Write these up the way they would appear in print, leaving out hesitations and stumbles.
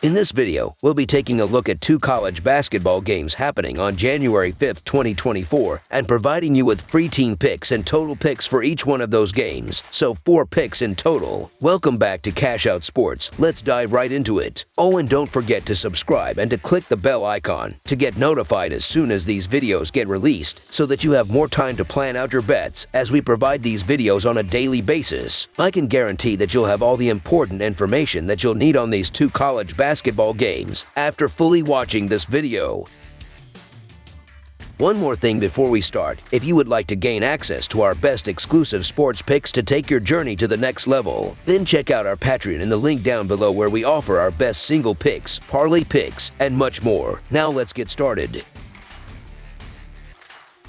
In this video, we'll be taking a look at 2 college basketball games happening on January 5th, 2024, and providing you with free team picks and total picks for each one of those games, so 4 picks in total. Welcome back to Cash Out Sports. Let's dive right into it. Oh, and don't forget to subscribe and to click the bell icon to get notified as soon as these videos get released, so that you have more time to plan out your bets as we provide these videos on a daily basis. I can guarantee that you'll have all the important information that you'll need on these 2 college basketball games after fully watching this video. One more thing before we start, if you would like to gain access to our best exclusive sports picks to take your journey to the next level, then check out our Patreon in the link down below where we offer our best single picks, parlay picks, and much more. Now let's get started.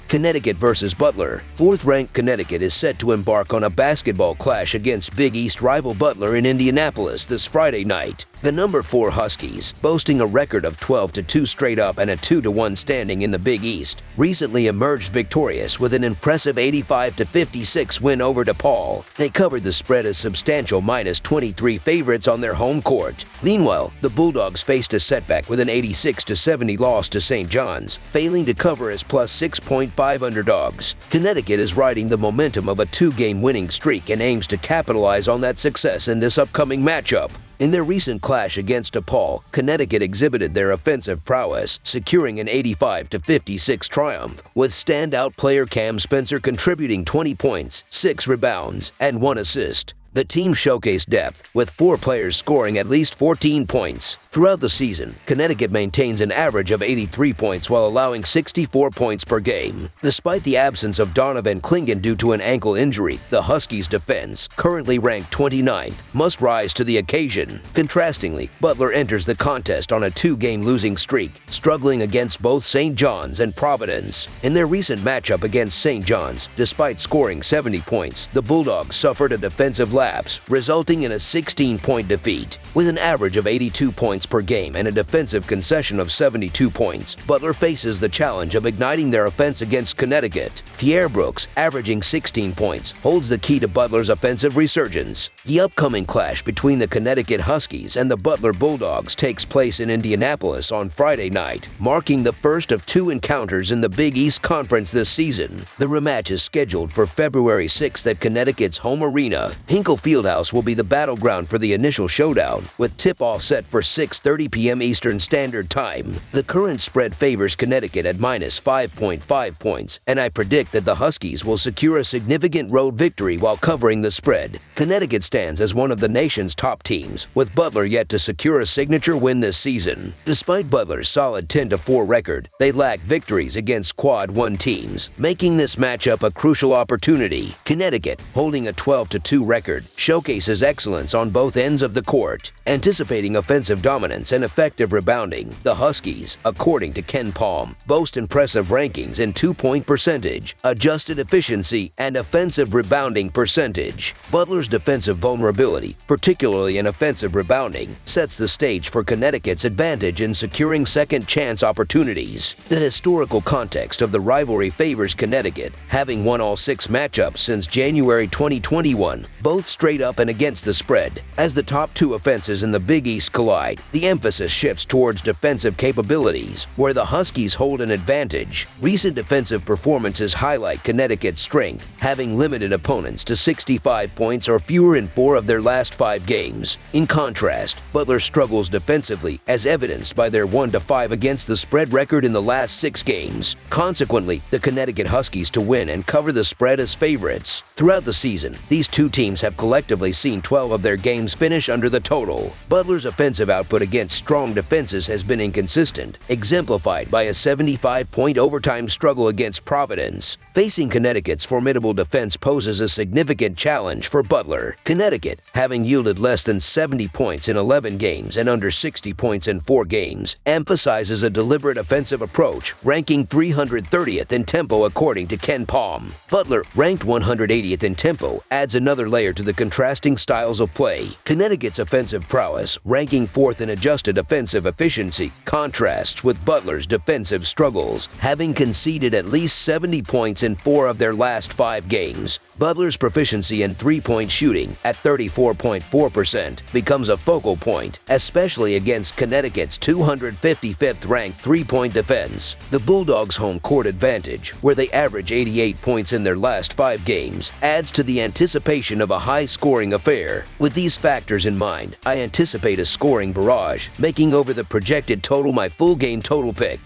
Connecticut versus Butler. 4th-ranked Connecticut is set to embark on a basketball clash against Big East rival Butler in Indianapolis this Friday night. The number 4 Huskies, boasting a record of 12-2 straight up and a 2-1 standing in the Big East, recently emerged victorious with an impressive 85-56 win over DePaul. They covered the spread as substantial -23 favorites on their home court. Meanwhile, the Bulldogs faced a setback with an 86-70 loss to St. John's, failing to cover as plus 6.5 underdogs. Connecticut is riding the momentum of a 2-game winning streak and aims to capitalize on that success in this upcoming matchup. In their recent clash against DePaul, Connecticut exhibited their offensive prowess, securing an 85-56 triumph, with standout player Cam Spencer contributing 20 points, 6 rebounds, and 1 assist. The team showcased depth, with 4 players scoring at least 14 points. Throughout the season, Connecticut maintains an average of 83 points while allowing 64 points per game. Despite the absence of Donovan Clingan due to an ankle injury, the Huskies' defense, currently ranked 29th, must rise to the occasion. Contrastingly, Butler enters the contest on a 2-game losing streak, struggling against both St. John's and Providence. In their recent matchup against St. John's, despite scoring 70 points, the Bulldogs suffered a defensive lapse, resulting in a 16-point defeat. With an average of 82 points per game and a defensive concession of 72 points, Butler faces the challenge of igniting their offense against Connecticut. Pierre Brooks, averaging 16 points, holds the key to Butler's offensive resurgence. The upcoming clash between the Connecticut Huskies and the Butler Bulldogs takes place in Indianapolis on Friday night, marking the first of 2 encounters in the Big East Conference this season. The rematch is scheduled for February 6th at Connecticut's home arena. Hinkle Fieldhouse will be the battleground for the initial showdown, with tip-off set for 6:30 p.m. Eastern Standard Time. The current spread favors Connecticut at -5.5 points, and I predict that the Huskies will secure a significant road victory while covering the spread. Connecticut stands as one of the nation's top teams, with Butler yet to secure a signature win this season. Despite Butler's solid 10-4 record, they lack victories against Quad 1 teams, making this matchup a crucial opportunity. Connecticut, holding a 12-2 record, showcases excellence on both ends of the court, anticipating offensive dominance and effective rebounding. The Huskies, according to Ken Palm, boast impressive rankings in 2-point percentage, adjusted efficiency, and offensive rebounding percentage. Butler's defensive vulnerability, particularly in offensive rebounding, sets the stage for Connecticut's advantage in securing second-chance opportunities. The historical context of the rivalry favors Connecticut, having won all 6 matchups since January 2021, both straight up and against the spread. As the top 2 offenses in the Big East collide, the emphasis shifts towards defensive capabilities, where the Huskies hold an advantage. Recent defensive performances highlight Connecticut's strength, having limited opponents to 65 points or fewer in 4 of their last 5 games. In contrast, Butler struggles defensively, as evidenced by their 1-5 against the spread record in the last 6 games. Consequently, the Connecticut Huskies to win and cover the spread as favorites. Throughout the season, these 2 teams have collectively seen 12 of their games finish under the total. Butler's offensive output against strong defenses has been inconsistent, exemplified by a 75-point overtime struggle against Providence. Facing Connecticut's formidable defense poses a significant challenge for Butler. Connecticut, having yielded less than 70 points in 11 games and under 60 points in 4 games, emphasizes a deliberate offensive approach, ranking 330th in tempo according to Ken Palm. Butler, ranked 180th in tempo, adds another layer to the contrasting styles of play. Connecticut's offensive prowess, ranking 4th in adjusted offensive efficiency, contrasts with Butler's defensive struggles, having conceded at least 70 points in 4 of their last 5 games. Butler's proficiency in 3-point shooting at 34% 34.4%, becomes a focal point, especially against Connecticut's 255th ranked three-point defense. The Bulldogs' home court advantage, where they average 88 points in their last 5 games, adds to the anticipation of a high-scoring affair. With these factors in mind, I anticipate a scoring barrage, making over the projected total my full game total pick.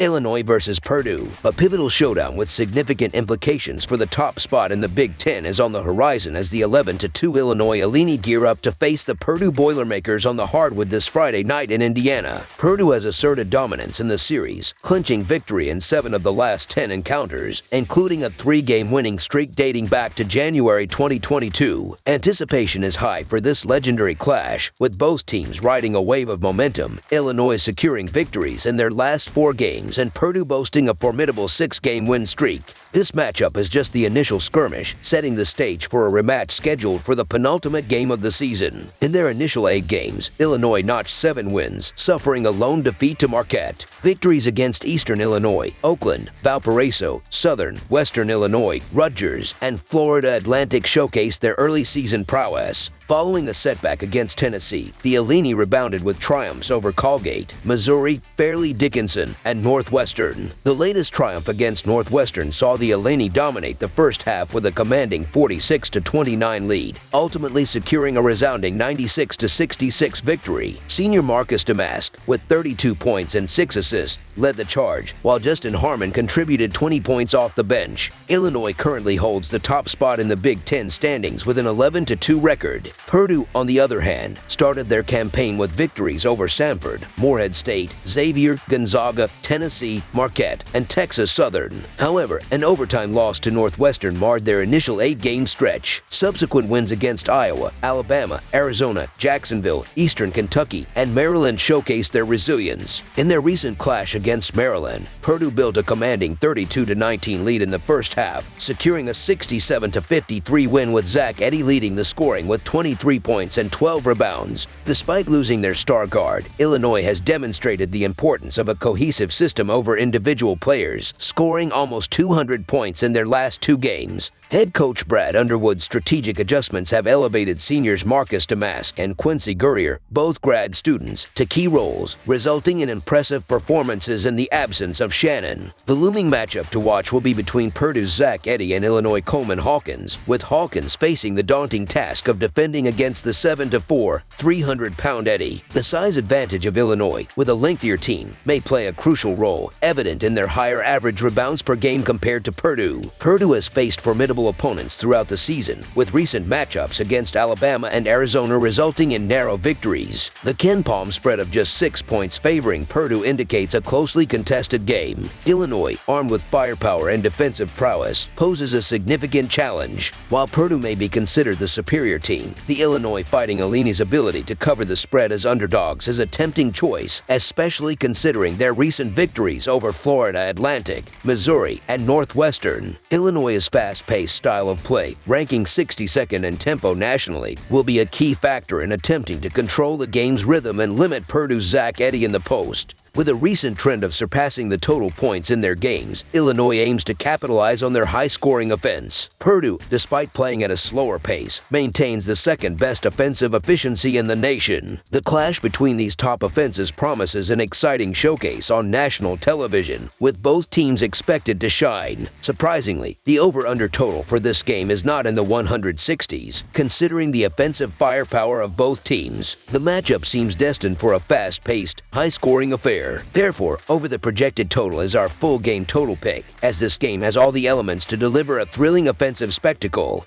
Illinois versus Purdue. A pivotal showdown with significant implications for the top spot in the Big Ten is on the horizon as the 11-2 Illinois Illini gear up to face the Purdue Boilermakers on the hardwood this Friday night in Indiana. Purdue has asserted dominance in the series, clinching victory in 7 of the last 10 encounters, including a 3-game winning streak dating back to January 2022. Anticipation is high for this legendary clash, with both teams riding a wave of momentum, Illinois securing victories in their last 4 games and Purdue boasting a formidable 6-game win streak. This matchup is just the initial skirmish, setting the stage for a rematch scheduled for the penultimate game of the season. In their initial 8 games, Illinois notched 7 wins, suffering a lone defeat to Marquette. Victories against Eastern Illinois, Oakland, Valparaiso, Southern, Western Illinois, Rutgers, and Florida Atlantic showcased their early season prowess. Following a setback against Tennessee, the Illini rebounded with triumphs over Colgate, Missouri, Fairleigh Dickinson, and Northwestern. The latest triumph against Northwestern saw the Illini dominate the first half with a commanding 46-29 lead, ultimately securing a resounding 96-66 victory. Senior Marcus Damask, with 32 points and 6 assists, led the charge, while Justin Harmon contributed 20 points off the bench. Illinois currently holds the top spot in the Big Ten standings with an 11-2 record. Purdue, on the other hand, started their campaign with victories over Samford, Morehead State, Xavier, Gonzaga, Tennessee, Marquette, and Texas Southern. However, an overtime loss to Northwestern marred their initial 8-game stretch. Subsequent wins against Iowa, Alabama, Arizona, Jacksonville, Eastern Kentucky, and Maryland showcased their resilience. In their recent clash against Maryland, Purdue built a commanding 32-19 lead in the first half, securing a 67-53 win with Zach Edey leading the scoring with 23 points and 12 rebounds. Despite losing their star guard, Illinois has demonstrated the importance of a cohesive system over individual players, scoring almost 200 points in their last 2 games. Head coach Brad Underwood's strategic adjustments have elevated seniors Marcus Damask and Quincy Gurrier, both grad students, to key roles, resulting in impressive performances in the absence of Shannon. The looming matchup to watch will be between Purdue's Zach Edey and Illinois Coleman Hawkins, with Hawkins facing the daunting task of defending against the 7'4", 300-pound Edey. The size advantage of Illinois, with a lengthier team, may play a crucial role, evident in their higher average rebounds per game compared to Purdue. Purdue has faced formidable opponents throughout the season, with recent matchups against Alabama and Arizona resulting in narrow victories. The Ken Palm spread of just 6 points favoring Purdue indicates a closely contested game. Illinois, armed with firepower and defensive prowess, poses a significant challenge. While Purdue may be considered the superior team, the Illinois Fighting Illini's ability to cover the spread as underdogs is a tempting choice, especially considering their recent victories over Florida Atlantic, Missouri, and Northwestern. Illinois' fast-paced style of play, ranking 62nd in tempo nationally, will be a key factor in attempting to control the game's rhythm and limit Purdue's Zach Edey in the post. With a recent trend of surpassing the total points in their games, Illinois aims to capitalize on their high-scoring offense. Purdue, despite playing at a slower pace, maintains the second-best offensive efficiency in the nation. The clash between these top offenses promises an exciting showcase on national television, with both teams expected to shine. Surprisingly, the over-under total for this game is not in the 160s, considering the offensive firepower of both teams. The matchup seems destined for a fast-paced, high-scoring affair. Therefore, over the projected total is our full game total pick, as this game has all the elements to deliver a thrilling offensive spectacle.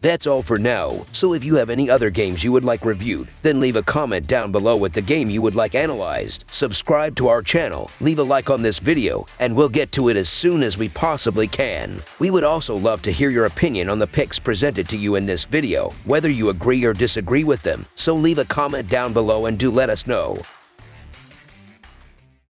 That's all for now, so if you have any other games you would like reviewed, then leave a comment down below with the game you would like analyzed. Subscribe to our channel, leave a like on this video, and we'll get to it as soon as we possibly can. We would also love to hear your opinion on the picks presented to you in this video, whether you agree or disagree with them, so leave a comment down below and do let us know.